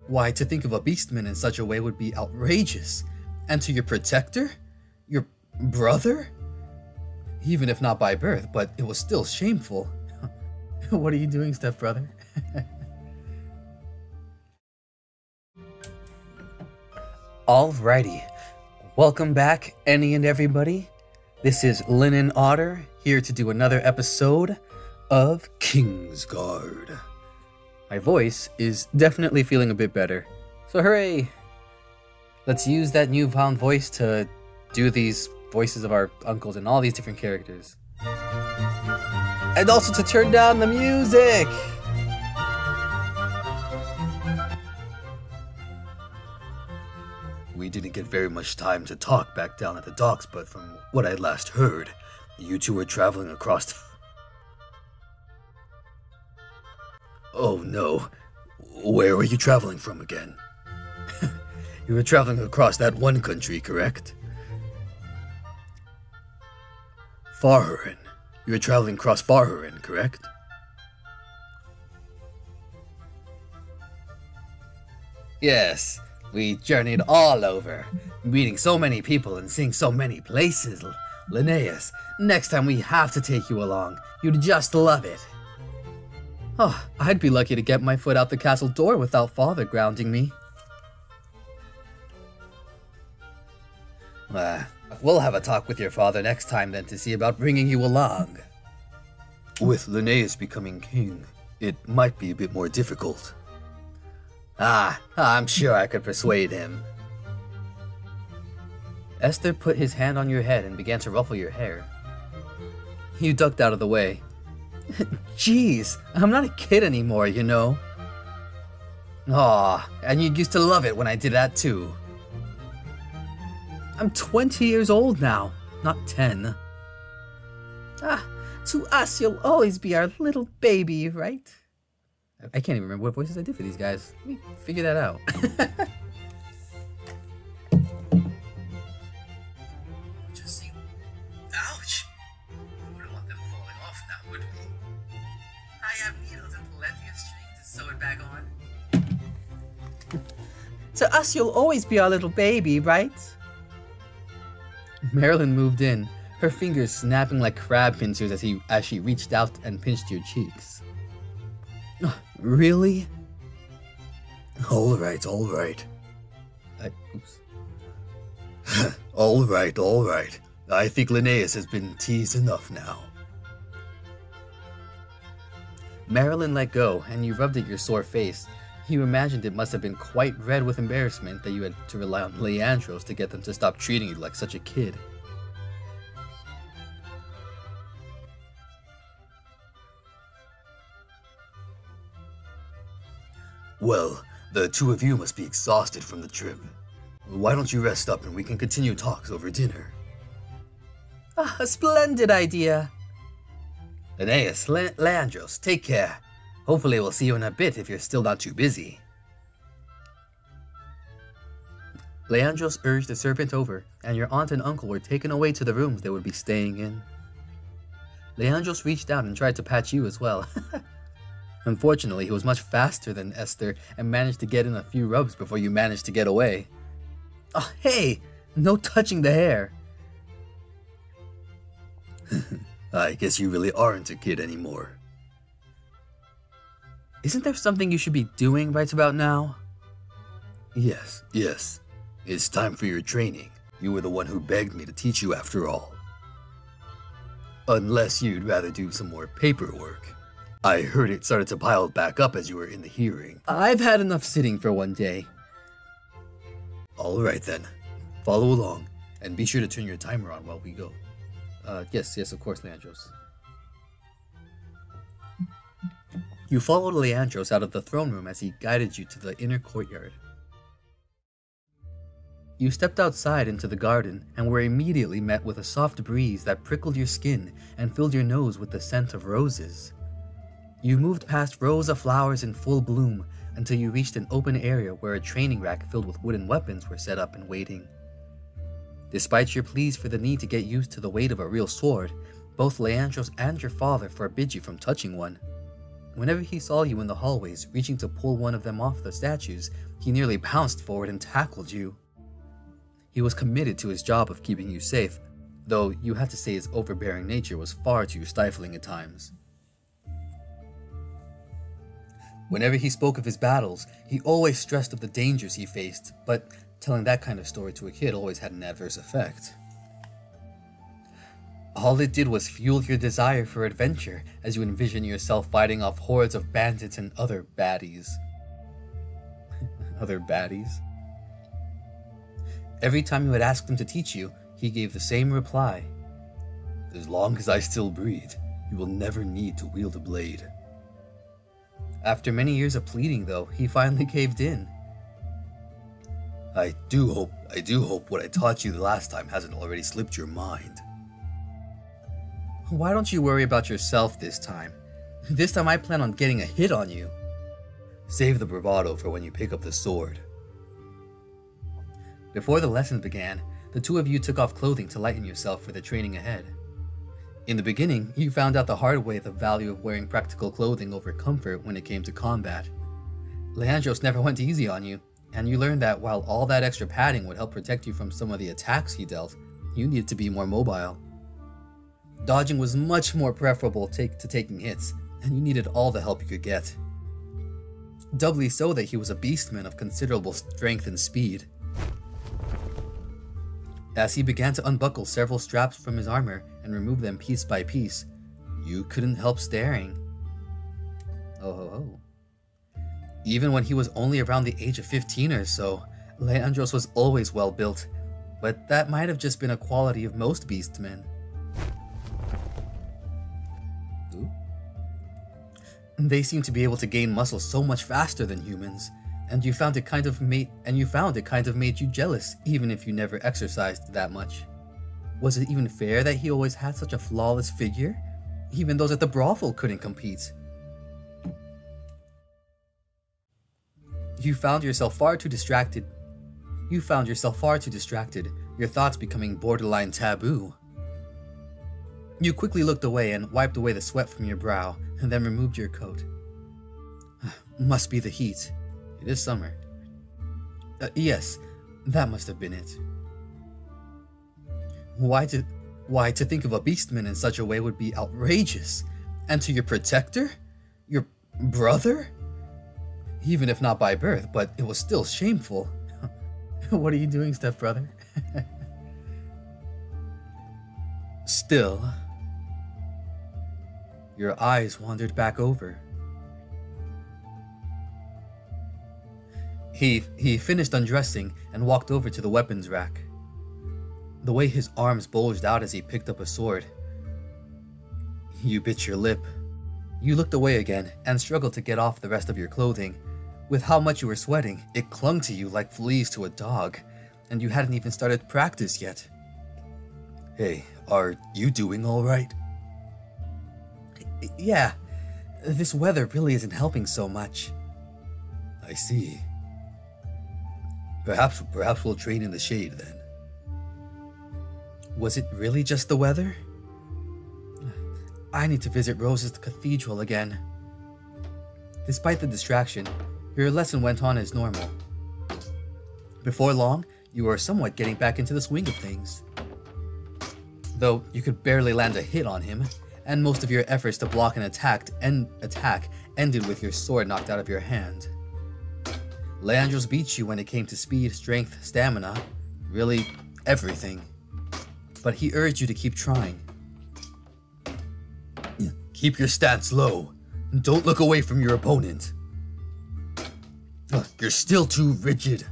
Why, to think of a beastman in such a way would be outrageous. And to your protector? Your brother? Even if not by birth, but it was still shameful. What are you doing, stepbrother? Alrighty. Welcome back, any and everybody. This is Linen Otter, here to do another episode of Kingsguard. My voice is definitely feeling a bit better, so hooray! Let's use that newfound voice to do these voices of our uncles and all these different characters. And also to turn down the music! We didn't get very much time to talk back down at the docks, but from what I last heard, you two were traveling across... Oh no. Where were you traveling from again? You were traveling across that one country, correct? Farhurin. You were traveling across Farhurin, correct? Yes. We journeyed all over, meeting so many people and seeing so many places. Linnaeus, next time we have to take you along. You'd just love it. Oh, I'd be lucky to get my foot out the castle door without father grounding me. We'll have a talk with your father next time then to see about bringing you along. With Linnaeus becoming king, it might be a bit more difficult. I'm sure I could persuade him. Esther put his hand on your head and began to ruffle your hair. You ducked out of the way. Jeez, I'm not a kid anymore, you know. Aw, and you used to love it when I did that too. I'm 20 years old now, not 10. To us you'll always be our little baby, right? I can't even remember what voices I did for these guys. Let me figure that out. Just see. Ouch! We wouldn't want them falling off now, would we? I have needles and plenty of string to sew it back on. To us, you'll always be our little baby, right? Marilyn moved in, her fingers snapping like crab pincers as she reached out and pinched your cheeks. Really? Alright. Oops. Alright. I think Linnaeus has been teased enough now. Marilyn let go, and you rubbed at your sore face. You imagined it must have been quite red with embarrassment that you had to rely on Leandros to get them to stop treating you like such a kid. Well, the two of you must be exhausted from the trip. Why don't you rest up and we can continue talks over dinner? A splendid idea. Linnaeus, Leandros, take care. Hopefully we'll see you in a bit if you're still not too busy. Leandros urged the servant over, and your aunt and uncle were taken away to the rooms they would be staying in. Leandros reached out and tried to pat you as well. Unfortunately, he was much faster than Esther and managed to get in a few rubs before you managed to get away. Oh, hey! No touching the hair! I guess you really aren't a kid anymore. Isn't there something you should be doing right about now? Yes. It's time for your training. You were the one who begged me to teach you after all. Unless you'd rather do some more paperwork. I heard it started to pile back up as you were in the hearing. I've had enough sitting for one day. Alright then. Follow along, and be sure to turn your timer on while we go. Yes, of course, Leandros. You followed Leandros out of the throne room as he guided you to the inner courtyard. You stepped outside into the garden and were immediately met with a soft breeze that prickled your skin and filled your nose with the scent of roses. You moved past rows of flowers in full bloom until you reached an open area where a training rack filled with wooden weapons were set up and waiting. Despite your pleas for the need to get used to the weight of a real sword, both Leandros and your father forbid you from touching one. Whenever he saw you in the hallways reaching to pull one of them off the statues, he nearly pounced forward and tackled you. He was committed to his job of keeping you safe, though you had to say his overbearing nature was far too stifling at times. Whenever he spoke of his battles, he always stressed of the dangers he faced, but telling that kind of story to a kid always had an adverse effect. All it did was fuel your desire for adventure as you envision yourself fighting off hordes of bandits and other baddies. Other baddies? Every time you had asked him to teach you, he gave the same reply. As long as I still breathe, you will never need to wield a blade. After many years of pleading, though, he finally caved in. I do hope what I taught you the last time hasn't already slipped your mind. Why don't you worry about yourself this time? This time I plan on getting a hit on you. Save the bravado for when you pick up the sword. Before the lesson began, the two of you took off clothing to lighten yourself for the training ahead. In the beginning, you found out the hard way the value of wearing practical clothing over comfort when it came to combat. Leandros never went easy on you, and you learned that while all that extra padding would help protect you from some of the attacks he dealt, you needed to be more mobile. Dodging was much more preferable to taking hits, and you needed all the help you could get. Doubly so that he was a beastman of considerable strength and speed. As he began to unbuckle several straps from his armor and remove them piece by piece, you couldn't help staring. Oh ho ho. Even when he was only around the age of 15 or so, Leandros was always well built, but that might have just been a quality of most beastmen. Ooh. They seem to be able to gain muscle so much faster than humans, and you found it kind of made you jealous, even if you never exercised that much. Was it even fair that he always had such a flawless figure? Even those at the brothel couldn't compete. You found yourself far too distracted, your thoughts becoming borderline taboo. You quickly looked away and wiped away the sweat from your brow, and then removed your coat. Must be the heat. It is summer. Yes, that must have been it. Why to think of a beastman in such a way would be outrageous. And to your protector? Your brother? Even if not by birth, but it was still shameful. What are you doing, stepbrother? Still, your eyes wandered back over. He finished undressing and walked over to the weapons rack. The way his arms bulged out as he picked up a sword. You bit your lip. You looked away again and struggled to get off the rest of your clothing. With how much you were sweating, it clung to you like fleas to a dog, and you hadn't even started practice yet. Hey, are you doing all right? Yeah, this weather really isn't helping so much. I see. Perhaps we'll train in the shade then. Was it really just the weather? I need to visit Rose's cathedral again. Despite the distraction, your lesson went on as normal. Before long, you were somewhat getting back into the swing of things. Though you could barely land a hit on him, and most of your efforts to block an attack ended with your sword knocked out of your hand. Leandros beat you when it came to speed, strength, stamina, really everything. But he urged you to keep trying. Keep your stats low, and don't look away from your opponent. You're still too rigid.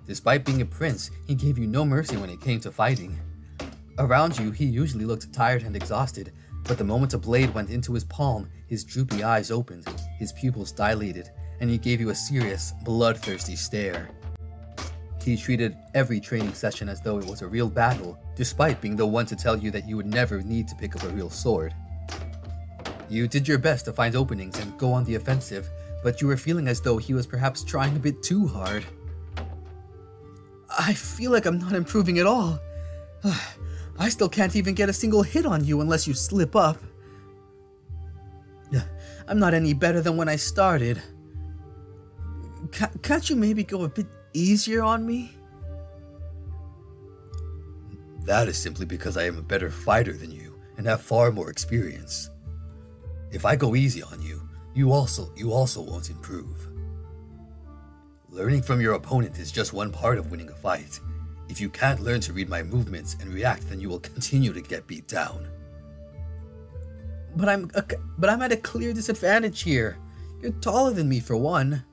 Despite being a prince, he gave you no mercy when it came to fighting. Around you, he usually looked tired and exhausted, but the moment a blade went into his palm, his droopy eyes opened, his pupils dilated, and he gave you a serious, bloodthirsty stare. He treated every training session as though it was a real battle, despite being the one to tell you that you would never need to pick up a real sword. You did your best to find openings and go on the offensive, but you were feeling as though he was perhaps trying a bit too hard. I feel like I'm not improving at all. I still can't even get a single hit on you unless you slip up. I'm not any better than when I started. Can't you maybe go a bit easier on me? That is simply because I am a better fighter than you and have far more experience. If I go easy on you, you also won't improve. Learning from your opponent is just one part of winning a fight. If you can't learn to read my movements and react, then you will continue to get beat down. But I'm at a clear disadvantage here. You're taller than me for one.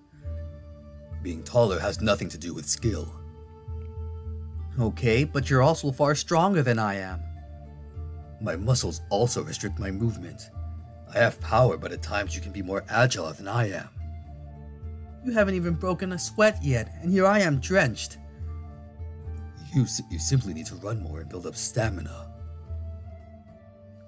Being taller has nothing to do with skill. Okay, but you're also far stronger than I am. My muscles also restrict my movement. I have power, but at times you can be more agile than I am. You haven't even broken a sweat yet, and here I am drenched. You simply need to run more and build up stamina.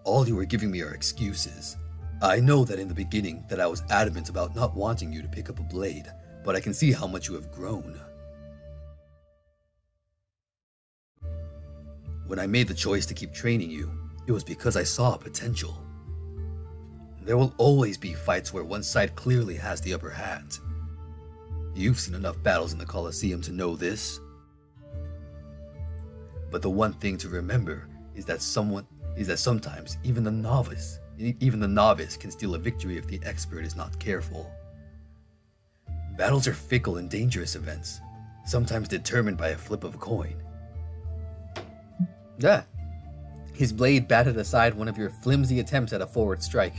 All you are giving me are excuses. I know that in the beginning that I was adamant about not wanting you to pick up a blade, but I can see how much you have grown. When I made the choice to keep training you, it was because I saw potential. There will always be fights where one side clearly has the upper hand. You've seen enough battles in the Colosseum to know this. But the one thing to remember is that sometimes even the novice can steal a victory if the expert is not careful. Battles are fickle and dangerous events, sometimes determined by a flip of a coin. Yeah. His blade batted aside one of your flimsy attempts at a forward strike.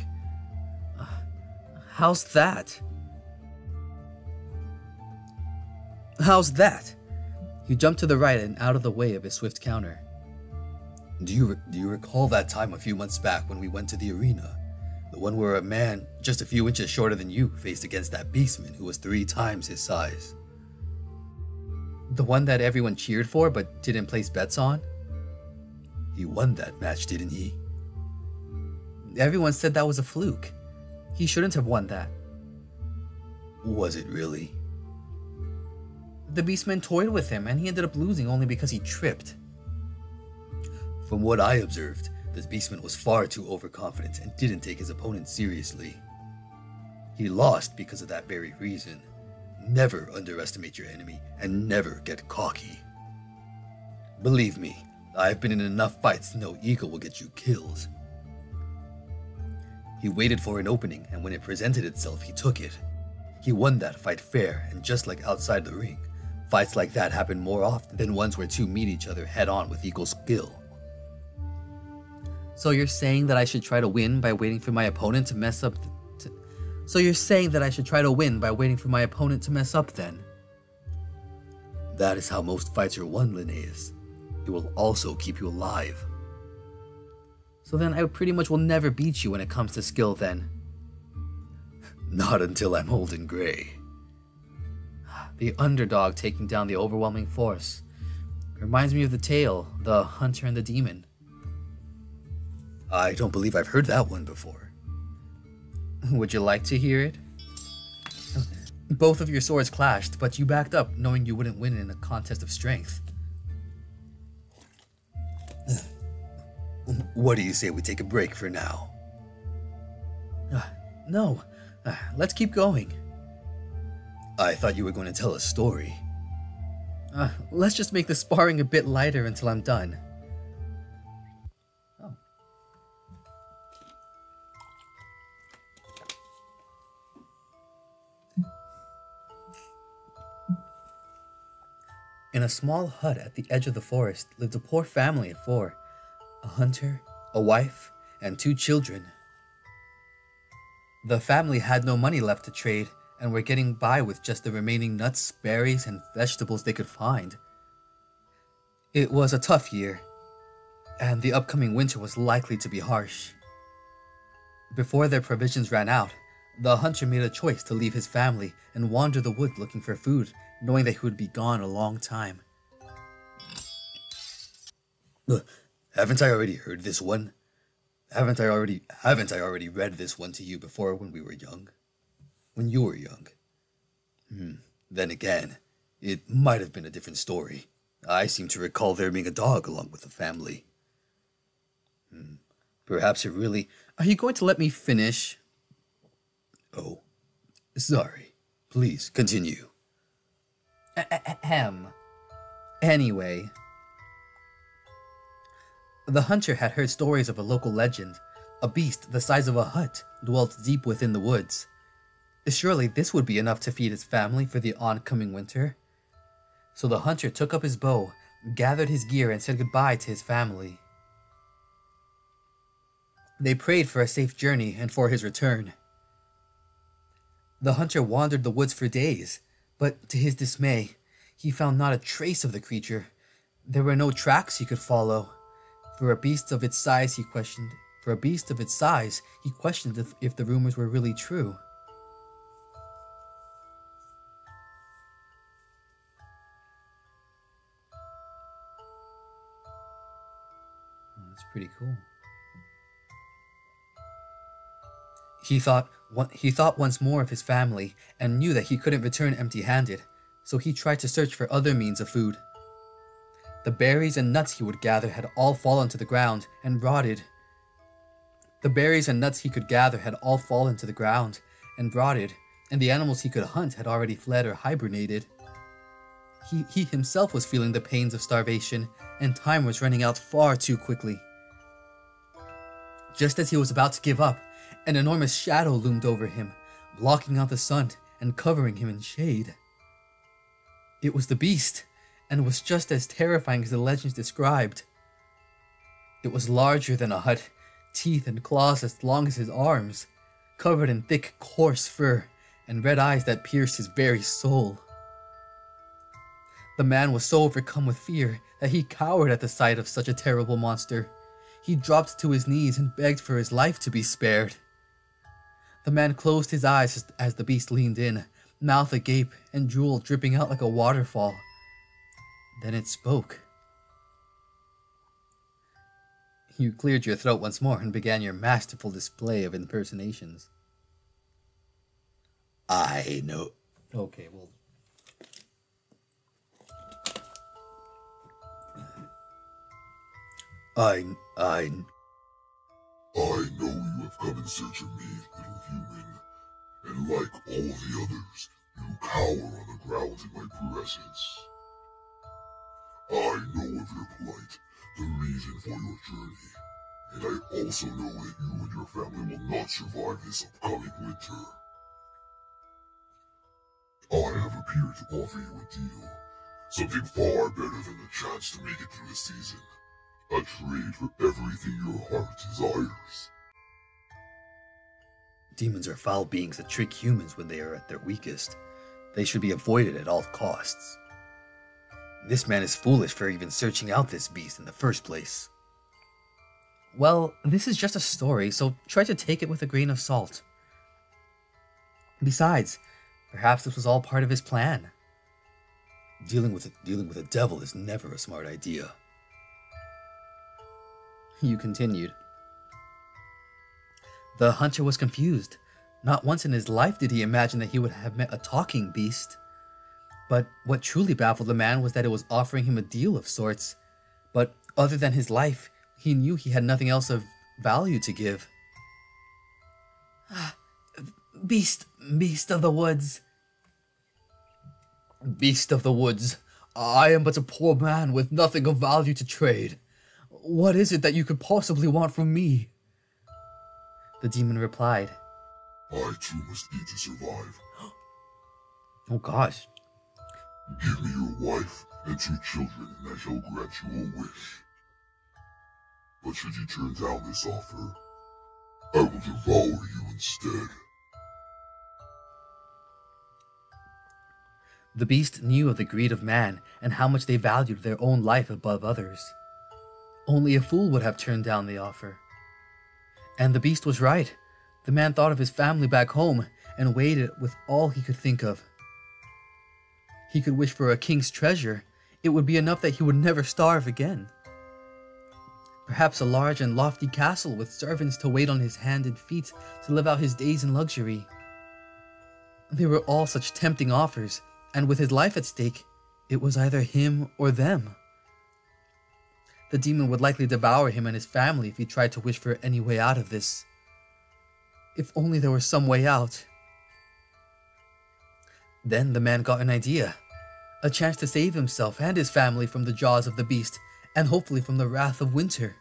How's that? How's that? You jumped to the right and out of the way of his swift counter. Do you recall that time a few months back when we went to the arena? The one where a man just a few inches shorter than you faced against that beastman who was 3 times his size. The one that everyone cheered for but didn't place bets on? He won that match, didn't he? Everyone said that was a fluke. He shouldn't have won that. Was it really? The beastman toyed with him and he ended up losing only because he tripped. From what I observed, this beastman was far too overconfident and didn't take his opponent seriously. He lost because of that very reason. Never underestimate your enemy and never get cocky. Believe me, I've been in enough fights to know ego will get you killed. He waited for an opening, and when it presented itself, he took it. He won that fight fair, and just like outside the ring, fights like that happen more often than ones where two meet each other head-on with equal skill. So you're saying that I should try to win by waiting for my opponent to mess up? So you're saying that I should try to win by waiting for my opponent to mess up then? That is how most fights are won, Linnaeus. It will also keep you alive. So then I pretty much will never beat you when it comes to skill then. Not until I'm old and gray. The underdog taking down the overwhelming force. Reminds me of the tale, the hunter and the demon. I don't believe I've heard that one before. Would you like to hear it? Both of your swords clashed, but you backed up knowing you wouldn't win in a contest of strength. What do you say we take a break for now? No, let's keep going. I thought you were going to tell a story. Let's just make the sparring a bit lighter until I'm done. Oh. In a small hut at the edge of the forest lived a poor family of 4. A hunter, a wife, and 2 children. The family had no money left to trade and were getting by with just the remaining nuts, berries, and vegetables they could find. It was a tough year, and the upcoming winter was likely to be harsh. Before their provisions ran out, the hunter made a choice to leave his family and wander the wood looking for food, knowing that he would be gone a long time. Haven't I already heard this one? Haven't I already read this one to you before when we were young? When you were young? Then again, it might have been a different story. I seem to recall there being a dog along with the family. Perhaps it really... Are you going to let me finish? Oh, sorry. Please continue. Ahem. Anyway, the hunter had heard stories of a local legend. A beast the size of a hut dwelt deep within the woods. Surely this would be enough to feed his family for the oncoming winter. So the hunter took up his bow, gathered his gear, and said goodbye to his family. They prayed for a safe journey and for his return. The hunter wandered the woods for days, but to his dismay, he found not a trace of the creature. There were no tracks he could follow. For a beast of its size, he questioned if the rumors were really true. Oh, that's pretty cool. He thought once more of his family and knew that he couldn't return empty-handed, so he tried to search for other means of food. The berries and nuts he would gather had all fallen to the ground and rotted. The berries and nuts he could gather had all fallen to the ground and rotted, and the animals he could hunt had already fled or hibernated. He himself was feeling the pains of starvation, and time was running out far too quickly. Just as he was about to give up, an enormous shadow loomed over him, blocking out the sun and covering him in shade. It was the beast, and was just as terrifying as the legends described. It was larger than a hut, teeth and claws as long as his arms, covered in thick, coarse fur, and red eyes that pierced his very soul. The man was so overcome with fear that he cowered at the sight of such a terrible monster. He dropped to his knees and begged for his life to be spared. The man closed his eyes as the beast leaned in, mouth agape and drool dripping out like a waterfall. Then it spoke. You cleared your throat once more and began your masterful display of impersonations. I know. Okay, well. I know you have come in search of me, little human, and like all the others, you cower on the ground in my presence. I know of your plight, the reason for your journey, and I also know that you and your family will not survive this upcoming winter. I have appeared to offer you a deal, something far better than the chance to make it through the season. A trade for everything your heart desires. Demons are foul beings that trick humans when they are at their weakest. They should be avoided at all costs. This man is foolish for even searching out this beast in the first place. Well, this is just a story, so try to take it with a grain of salt. Besides, perhaps this was all part of his plan. Dealing with a devil is never a smart idea. You continued. The hunter was confused. Not once in his life did he imagine that he would have met a talking beast. But what truly baffled the man was that it was offering him a deal of sorts. But other than his life, he knew he had nothing else of value to give. Beast of the woods. Beast of the woods, I am but a poor man with nothing of value to trade. What is it that you could possibly want from me? The demon replied. I too must eat to survive. Oh gosh. Give me your wife and 2 children, and I shall grant you a wish. But should you turn down this offer, I will devour you instead. The beast knew of the greed of man and how much they valued their own life above others. Only a fool would have turned down the offer. And the beast was right. The man thought of his family back home and weighed it with all he could think of. He could wish for a king's treasure. It would be enough that he would never starve again. Perhaps a large and lofty castle with servants to wait on his hand and feet to live out his days in luxury. They were all such tempting offers, and with his life at stake, it was either him or them. The demon would likely devour him and his family if he tried to wish for any way out of this. If only there were some way out, Then the man got an idea. A chance to save himself and his family from the jaws of the beast, and hopefully from the wrath of winter.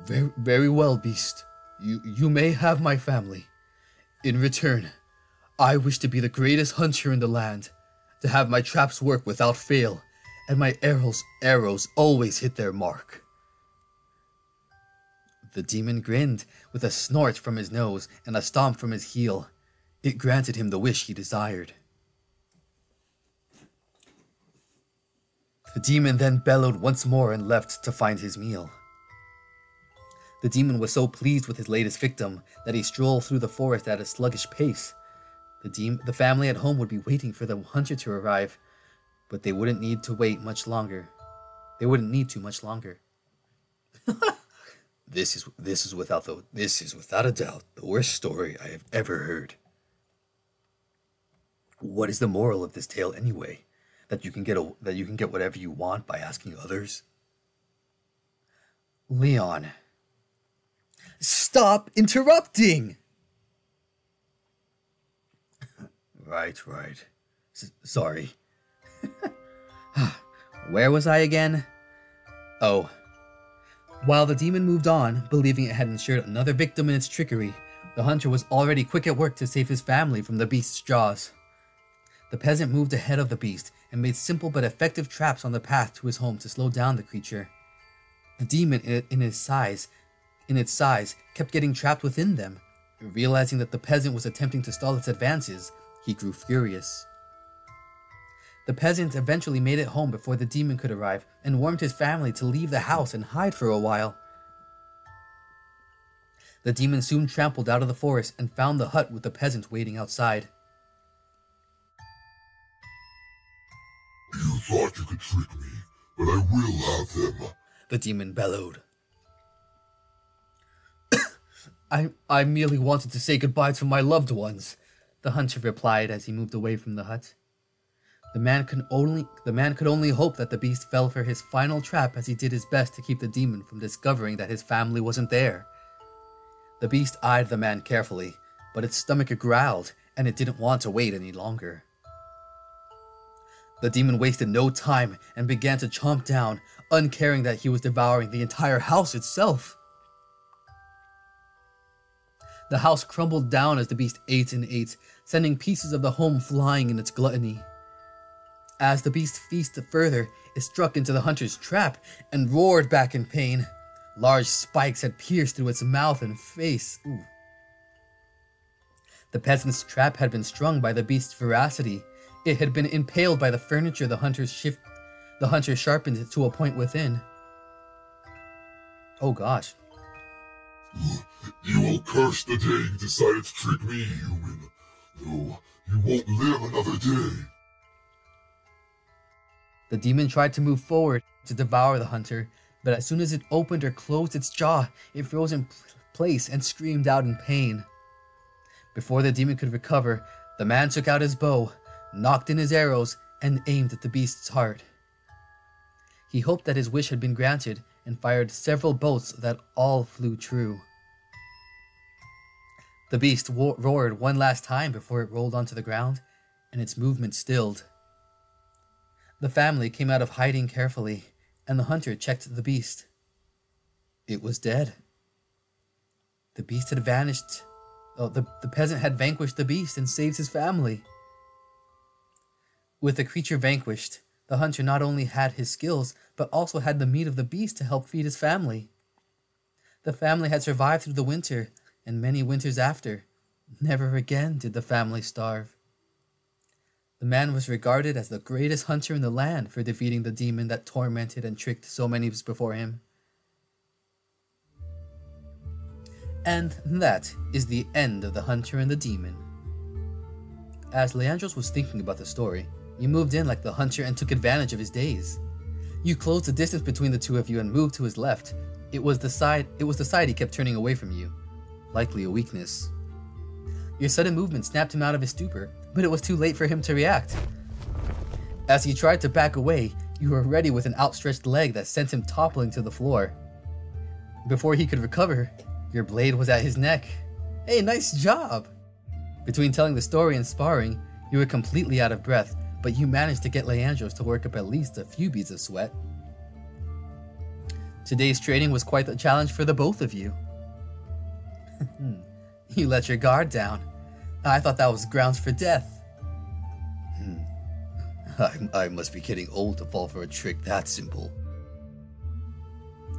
Very well, beast. You may have my family. In return, I wish to be the greatest hunter in the land, to have my traps work without fail, and my arrows always hit their mark. The demon grinned, with a snort from his nose and a stomp from his heel. It granted him the wish he desired. The demon then bellowed once more and left to find his meal. The demon was so pleased with his latest victim that he strolled through the forest at a sluggish pace. The family at home would be waiting for the hunter to arrive, but they wouldn't need to wait much longer. They wouldn't need to much longer. This is without a doubt the worst story I have ever heard. What is the moral of this tale anyway? That you can get whatever you want by asking others? Leon, stop interrupting! Right. Sorry. Where was I again? Oh. While the demon moved on, believing it had ensured another victim in its trickery, the hunter was already quick at work to save his family from the beast's jaws. The peasant moved ahead of the beast and made simple but effective traps on the path to his home to slow down the creature. The demon, in its size, kept getting trapped within them. Realizing that the peasant was attempting to stall its advances, he grew furious. The peasant eventually made it home before the demon could arrive and warned his family to leave the house and hide for a while. The demon soon trampled out of the forest and found the hut with the peasant waiting outside. You thought you could trick me, but I will have them, the demon bellowed. I merely wanted to say goodbye to my loved ones, the hunter replied as he moved away from the hut. The man could only hope that the beast fell for his final trap as he did his best to keep the demon from discovering that his family wasn't there. The beast eyed the man carefully, but its stomach growled and it didn't want to wait any longer. The demon wasted no time and began to chomp down, uncaring that he was devouring the entire house itself. The house crumbled down as the beast ate and ate, sending pieces of the home flying in its gluttony. As the beast feasted further, it struck into the hunter's trap and roared back in pain. Large spikes had pierced through its mouth and face. Ooh. The peasant's trap had been strung by the beast's voracity. It had been impaled by the furniture the hunter sharpened it to a point within. Oh gosh. You will curse the day you decided to trick me, human. No, you won't live another day. The demon tried to move forward to devour the hunter, but as soon as it opened or closed its jaw, it froze in place and screamed out in pain. Before the demon could recover, the man took out his bow, knocked in his arrows, and aimed at the beast's heart. He hoped that his wish had been granted and fired several bolts that all flew true. The beast roared one last time before it rolled onto the ground, and its movement stilled. The family came out of hiding carefully, and the hunter checked the beast. It was dead. The beast had vanished. Oh, the peasant had vanquished the beast and saved his family. With the creature vanquished, the hunter not only had his skills, but also had the meat of the beast to help feed his family. The family had survived through the winter, and many winters after. Never again did the family starve. The man was regarded as the greatest hunter in the land for defeating the demon that tormented and tricked so many before him. And that is the end of The Hunter and the Demon. As Leandros was thinking about the story, you moved in like the hunter and took advantage of his days. You closed the distance between the two of you and moved to his left. It was the side he kept turning away from you. Likely a weakness. Your sudden movement snapped him out of his stupor, but it was too late for him to react. As he tried to back away, you were ready with an outstretched leg that sent him toppling to the floor. Before he could recover, your blade was at his neck. Hey, nice job! Between telling the story and sparring, you were completely out of breath, but you managed to get Leandros to work up at least a few beads of sweat. Today's training was quite the challenge for the both of you. You let your guard down. I thought that was grounds for death. I must be getting old to fall for a trick that simple.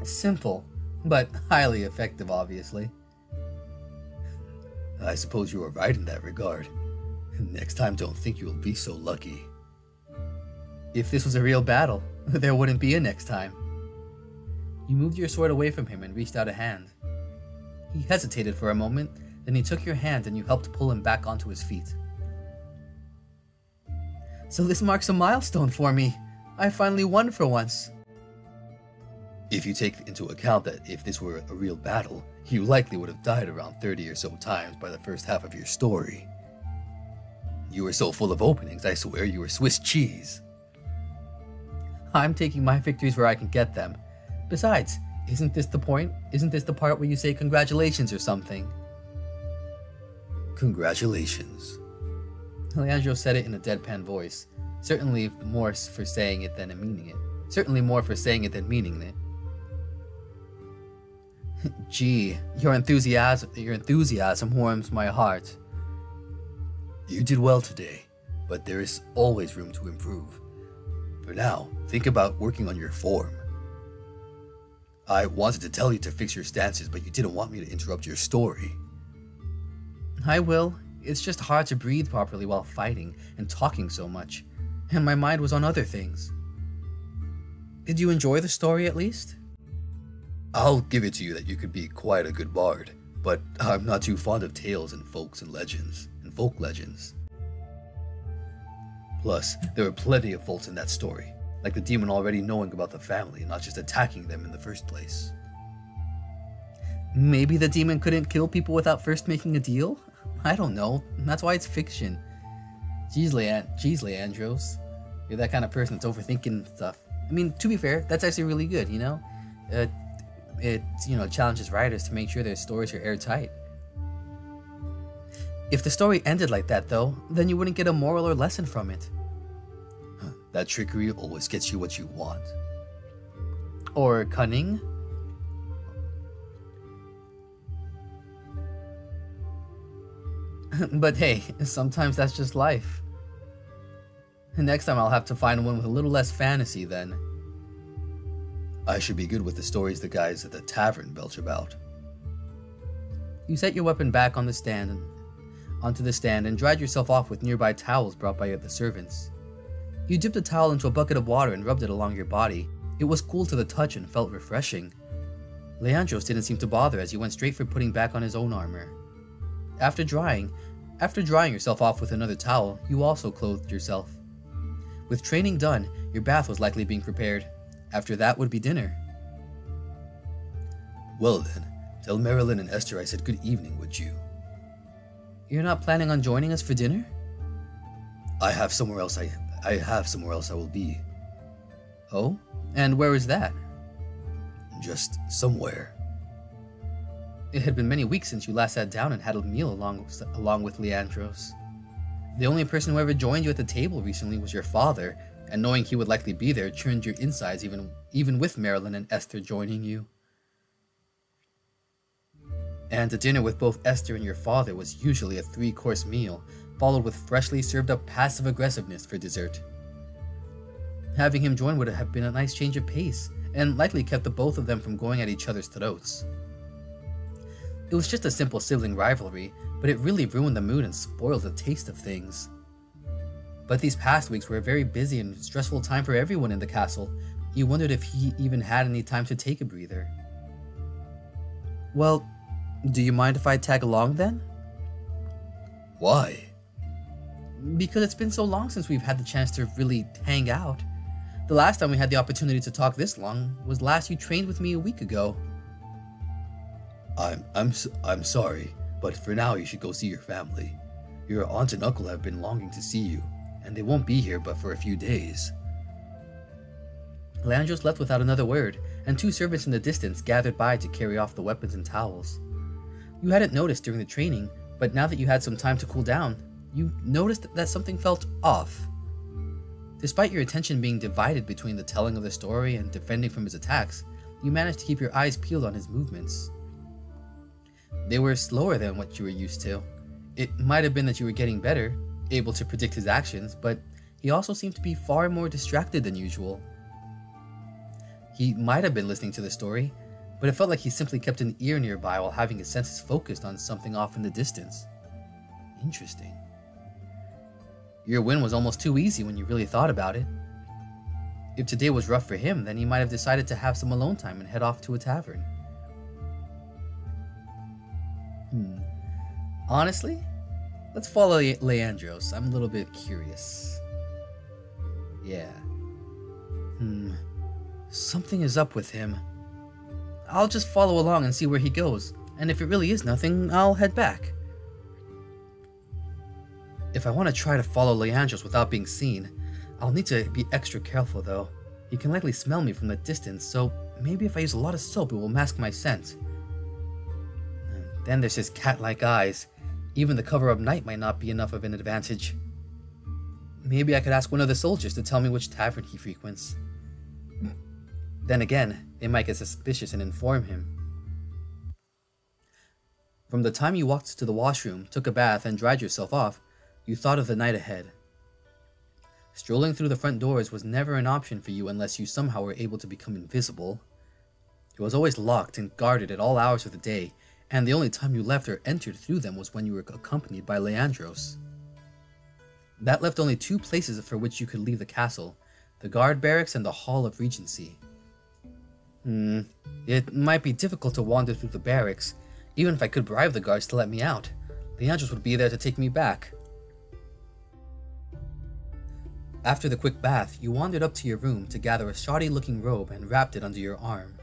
Simple, but highly effective, obviously. I suppose you are right in that regard. Next time, don't think you will be so lucky. If this was a real battle, there wouldn't be a next time. You moved your sword away from him and reached out a hand. He hesitated for a moment, then he took your hand and you helped pull him back onto his feet. So this marks a milestone for me. I finally won for once. If you take into account that if this were a real battle, you likely would have died around 30 or so times by the first half of your story. You were so full of openings, I swear you were Swiss cheese. I'm taking my victories where I can get them. Besides, isn't this the point? Isn't this the part where you say congratulations or something? Congratulations. Leandro said it in a deadpan voice, certainly more for saying it than meaning it. Certainly more for saying it than meaning it. Gee, your enthusiasm warms my heart. You did well today, but there is always room to improve. For now, think about working on your form. I wanted to tell you to fix your stances, but you didn't want me to interrupt your story. I will. It's just hard to breathe properly while fighting and talking so much, and my mind was on other things. Did you enjoy the story at least? I'll give it to you that you could be quite a good bard, but I'm not too fond of tales and folk legends. Plus, there were plenty of faults in that story, like the demon already knowing about the family and not just attacking them in the first place. Maybe the demon couldn't kill people without first making a deal? I don't know. That's why it's fiction. Jeez, Leandros. You're that kind of person that's overthinking stuff. I mean, to be fair, that's actually really good, you know? It challenges writers to make sure their stories are airtight. If the story ended like that, though, then you wouldn't get a moral or lesson from it. That trickery always gets you what you want. Or cunning? But hey, sometimes that's just life. Next time I'll have to find one with a little less fantasy then. I should be good with the stories the guys at the tavern belch about. You set your weapon back onto the stand and dried yourself off with nearby towels brought by the servants. You dipped a towel into a bucket of water and rubbed it along your body. It was cool to the touch and felt refreshing. Leandros didn't seem to bother as he went straight for putting back on his own armor. After drying yourself off with another towel, you also clothed yourself. With training done, your bath was likely being prepared. After that would be dinner. Well then, tell Marilyn and Esther I said good evening, would you? You're not planning on joining us for dinner? I have somewhere else I will be. Oh? And where is that? Just somewhere. It had been many weeks since you last sat down and had a meal along with Leandros. The only person who ever joined you at the table recently was your father, and knowing he would likely be there churned your insides even with Marilyn and Esther joining you. And a dinner with both Esther and your father was usually a 3-course meal, followed with freshly served up passive aggressiveness for dessert. Having him join would have been a nice change of pace, and likely kept the both of them from going at each other's throats. It was just a simple sibling rivalry, but it really ruined the mood and spoiled the taste of things. But these past weeks were a very busy and stressful time for everyone in the castle. You wondered if he even had any time to take a breather. Well, do you mind if I tag along then? Why? Because it's been so long since we've had the chance to really hang out. The last time we had the opportunity to talk this long was last you trained with me a week ago. I'm sorry, but for now you should go see your family. Your aunt and uncle have been longing to see you, and they won't be here but for a few days. Leandros left without another word, and 2 servants in the distance gathered by to carry off the weapons and towels. You hadn't noticed during the training, But now that you had some time to cool down, you noticed that something felt off. Despite your attention being divided between the telling of the story and defending from his attacks, you managed to keep your eyes peeled on his movements. They were slower than what you were used to. It might have been that you were getting better, able to predict his actions, but he also seemed to be far more distracted than usual. He might have been listening to the story, but it felt like he simply kept an ear nearby while having his senses focused on something off in the distance. Interesting. Your win was almost too easy when you really thought about it. If today was rough for him, then he might have decided to have some alone time and head off to a tavern. Honestly, let's follow Leandros. I'm a little bit curious. Yeah. Something is up with him. I'll just follow along and see where he goes, and if it really is nothing, I'll head back. If I want to try to follow Leandros without being seen, I'll need to be extra careful though. He can likely smell me from the distance, so maybe if I use a lot of soap it will mask my scent. Then there's his cat-like eyes. Even the cover of night might not be enough of an advantage. Maybe I could ask one of the soldiers to tell me which tavern he frequents. Then again, they might get suspicious and inform him. From the time you walked to the washroom, took a bath, and dried yourself off, you thought of the night ahead. Strolling through the front doors was never an option for you unless you somehow were able to become invisible. It was always locked and guarded at all hours of the day, and the only time you left or entered through them was when you were accompanied by Leandros. That left only two places for which you could leave the castle, the guard barracks and the Hall of Regency. It might be difficult to wander through the barracks. Even if I could bribe the guards to let me out, Leandros would be there to take me back. After the quick bath, you wandered up to your room to gather a shoddy-looking robe and wrapped it under your arm.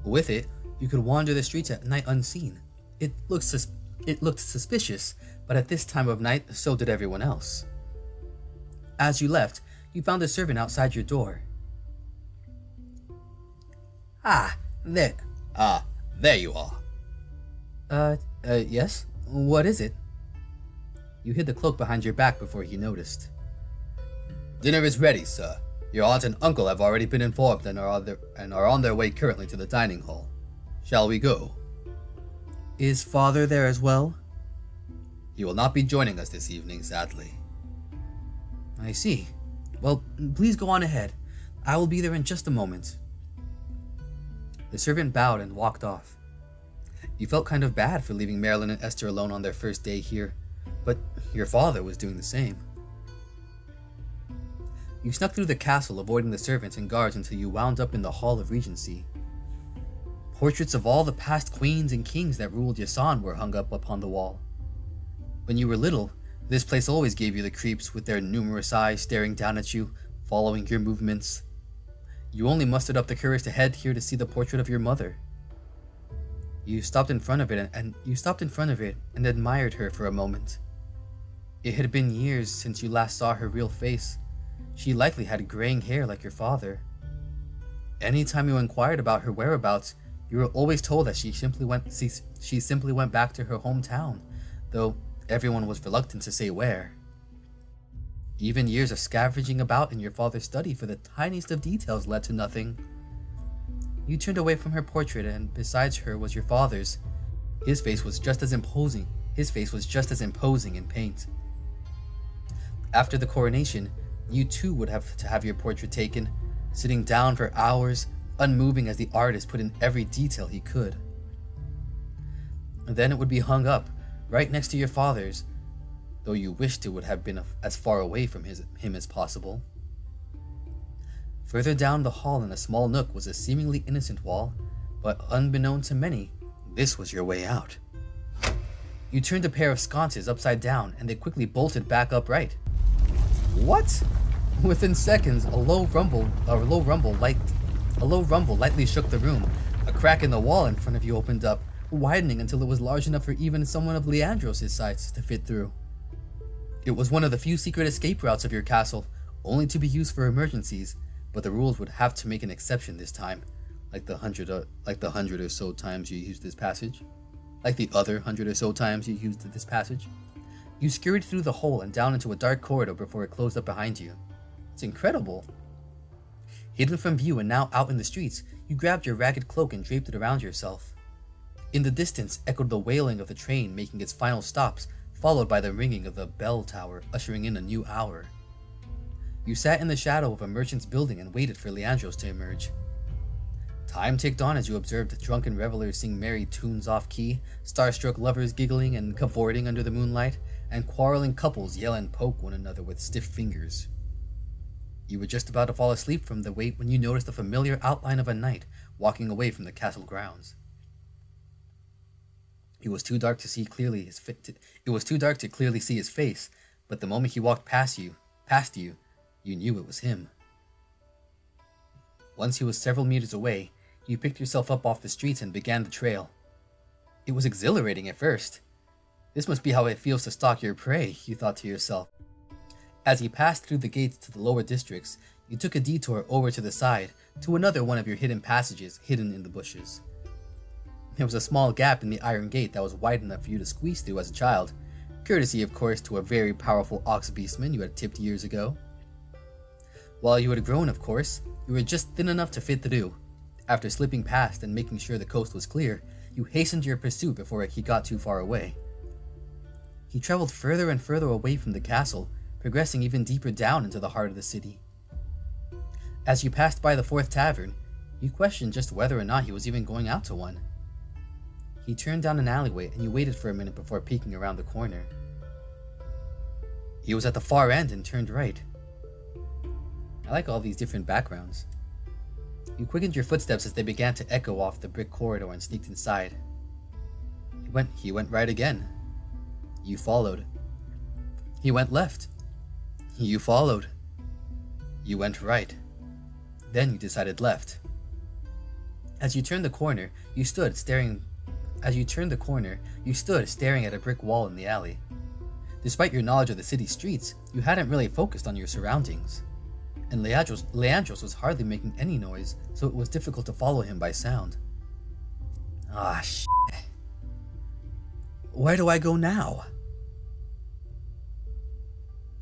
With it, you could wander the streets at night unseen. It looked suspicious, but at this time of night, so did everyone else. As you left, you found a servant outside your door. There you are. Yes? What is it? You hid the cloak behind your back before he noticed. Dinner is ready, sir. Your aunt and uncle have already been informed and are on their way currently to the dining hall. Shall we go? Is father there as well? He will not be joining us this evening, sadly. I see. Well, please go on ahead. I will be there in just a moment. The servant bowed and walked off. You felt kind of bad for leaving Marilyn and Esther alone on their first day here, but your father was doing the same. You snuck through the castle, avoiding the servants and guards until you wound up in the Hall of Regency. Portraits of all the past queens and kings that ruled Yasan were hung up upon the wall. When you were little, this place always gave you the creeps, with their numerous eyes staring down at you, following your movements. You only mustered up the courage to head here to see the portrait of your mother. You stopped in front of it and admired her for a moment. It had been years since you last saw her real face. She likely had graying hair like your father. Anytime you inquired about her whereabouts, you were always told that she simply went back to her hometown, though everyone was reluctant to say where. Even years of scavenging about in your father's study for the tiniest of details led to nothing. You turned away from her portrait, and besides her was your father's. His face was just as imposing in paint. After the coronation, you too would have to have your portrait taken, sitting down for hours, unmoving as the artist put in every detail he could. And then it would be hung up, right next to your father's, though you wished it would have been as far away from him as possible. Further down the hall in a small nook was a seemingly innocent wall, but unbeknown to many, this was your way out. You turned a pair of sconces upside down, and they quickly bolted back upright. What? Within seconds, a low rumble lightly shook the room. A crack in the wall in front of you opened up, widening until it was large enough for even someone of Leandros' size to fit through. It was one of the few secret escape routes of your castle, only to be used for emergencies, but the rules would have to make an exception this time, like the hundred or so times you used this passage. like the other 100 or so times you used this passage. You scurried through the hole and down into a dark corridor before it closed up behind you. It's incredible. Hidden from view and now out in the streets, you grabbed your ragged cloak and draped it around yourself. In the distance echoed the wailing of the train making its final stops, followed by the ringing of the bell tower ushering in a new hour. You sat in the shadow of a merchant's building and waited for Leandros to emerge. Time ticked on as you observed drunken revelers sing merry tunes off-key, starstruck lovers giggling and cavorting under the moonlight, and quarreling couples yell and poke one another with stiff fingers. You were just about to fall asleep from the wait when you noticed the familiar outline of a knight walking away from the castle grounds. It was too dark to clearly see his face, but the moment he walked past you, you knew it was him. Once he was several meters away, you picked yourself up off the streets and began the trail. It was exhilarating at first. This must be how it feels to stalk your prey, you thought to yourself. As you passed through the gates to the lower districts, you took a detour over to the side, to another one of your hidden passages hidden in the bushes. There was a small gap in the iron gate that was wide enough for you to squeeze through as a child, courtesy of course to a very powerful ox beastman you had tipped years ago. While you had grown, of course, you were just thin enough to fit through. After slipping past and making sure the coast was clear, you hastened your pursuit before he got too far away. He traveled further and further away from the castle, progressing even deeper down into the heart of the city. As you passed by the fourth tavern, you questioned just whether or not he was even going out to one. He turned down an alleyway and you waited for a minute before peeking around the corner. He was at the far end and turned right. I like all these different backgrounds. You quickened your footsteps as they began to echo off the brick corridor and sneaked inside. He went right again. You followed. He went left. You followed. You went right. Then you decided left. As you turned the corner, you stood staring at a brick wall in the alley. Despite your knowledge of the city streets, you hadn't really focused on your surroundings. And Leandros was hardly making any noise, so it was difficult to follow him by sound. Ah, shit. Where do I go now?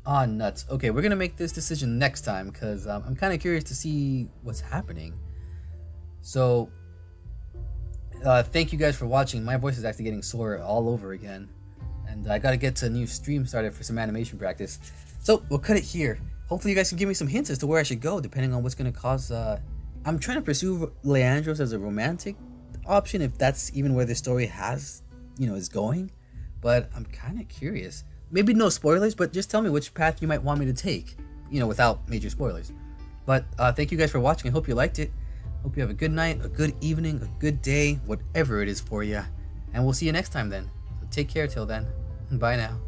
Ah, nuts. Okay, we're gonna make this decision next time, because I'm kind of curious to see what's happening. So, thank you guys for watching. My voice is actually getting sore all over again. And I gotta get a new stream started for some animation practice. So, we'll cut it here. Hopefully you guys can give me some hints as to where I should go, depending on what's gonna cause, I'm trying to pursue Leandros as a romantic option, if that's even where the story is going. But I'm kind of curious. Maybe no spoilers, but just tell me which path you might want me to take, without major spoilers. But thank you guys for watching. I hope you liked it. Hope you have a good night, a good evening, a good day, whatever it is for you. And we'll see you next time then. So take care till then. Bye now.